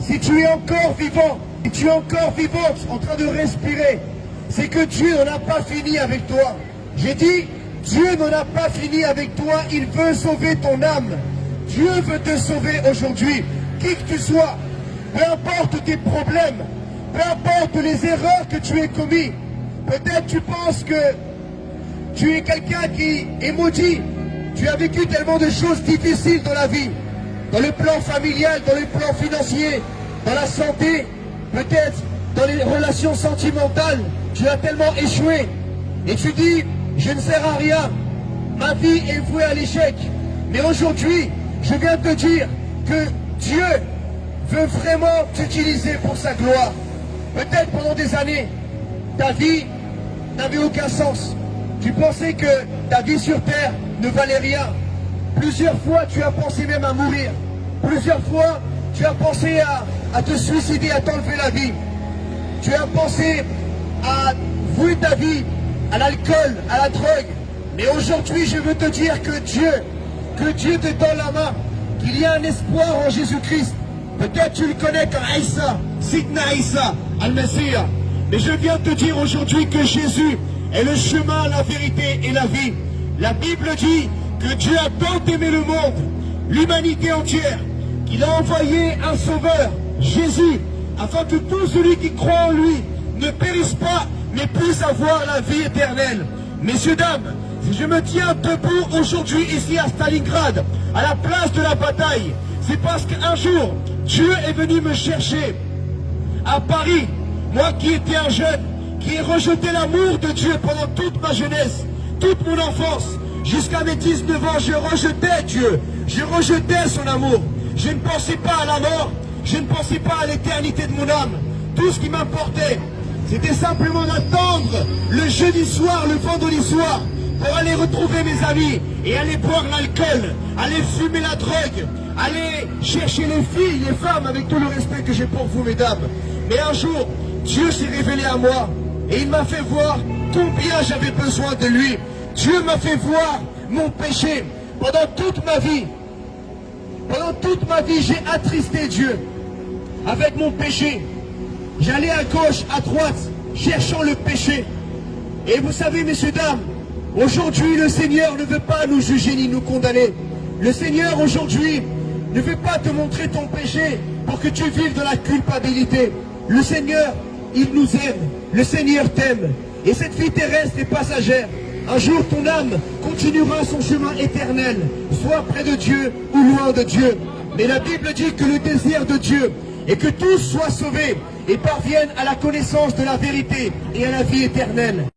si tu es encore vivant, si tu es encore vivante, en train de respirer, c'est que Dieu n'en a pas fini avec toi. J'ai dit, Dieu n'en a pas fini avec toi, il veut sauver ton âme. Dieu veut te sauver aujourd'hui, qui que tu sois, peu importe tes problèmes, peu importe les erreurs que tu aies commises. Peut-être tu penses que tu es quelqu'un qui est maudit. Tu as vécu tellement de choses difficiles dans la vie, dans le plan familial, dans le plan financier, dans la santé, peut-être dans les relations sentimentales. Tu as tellement échoué et tu dis, je ne sers à rien, ma vie est vouée à l'échec. Mais aujourd'hui, je viens te dire que Dieu veut vraiment t'utiliser pour sa gloire. Peut-être pendant des années, ta vie n'avait aucun sens. Tu pensais que ta vie sur terre ne valait rien. Plusieurs fois, tu as pensé même à mourir. Plusieurs fois, tu as pensé à te suicider, à t'enlever la vie. Tu as pensé à vouer ta vie à l'alcool, à la drogue. Mais aujourd'hui, je veux te dire que Dieu te tend la main, qu'il y a un espoir en Jésus-Christ. Peut-être tu le connais comme Aïssa, Sidna Aïssa, Al-Messiah. Mais je viens te dire aujourd'hui que Jésus est le chemin, la vérité et la vie. La Bible dit que Dieu a tant aimé le monde, l'humanité entière, qu'il a envoyé un sauveur, Jésus, afin que tout celui qui croit en lui ne périsse pas, mais puisse avoir la vie éternelle. Messieurs, dames, si je me tiens debout aujourd'hui ici à Stalingrad, à la place de la bataille, c'est parce qu'un jour, Dieu est venu me chercher à Paris, moi qui étais un jeune, qui ai rejeté l'amour de Dieu pendant toute ma jeunesse, toute mon enfance. Jusqu'à mes 19 ans, je rejetais Dieu, je rejetais son amour. Je ne pensais pas à la mort, je ne pensais pas à l'éternité de mon âme. Tout ce qui m'importait, c'était simplement d'attendre le jeudi soir, le vendredi soir, pour aller retrouver mes amis et aller boire l'alcool, aller fumer la drogue, aller chercher les filles, les femmes, avec tout le respect que j'ai pour vous, mesdames. Mais un jour, Dieu s'est révélé à moi et il m'a fait voir combien j'avais besoin de lui. Dieu m'a fait voir mon péché. Pendant toute ma vie, j'ai attristé Dieu avec mon péché. J'allais à gauche, à droite, cherchant le péché. Et vous savez, messieurs, dames, aujourd'hui, le Seigneur ne veut pas nous juger ni nous condamner. Le Seigneur, aujourd'hui, ne veut pas te montrer ton péché pour que tu vives dans la culpabilité. Le Seigneur, il nous aime. Le Seigneur t'aime. Et cette vie terrestre est passagère. Un jour, ton âme continuera son chemin éternel, soit près de Dieu ou loin de Dieu. Mais la Bible dit que le désir de Dieu est que tous soient sauvés et parviennent à la connaissance de la vérité et à la vie éternelle.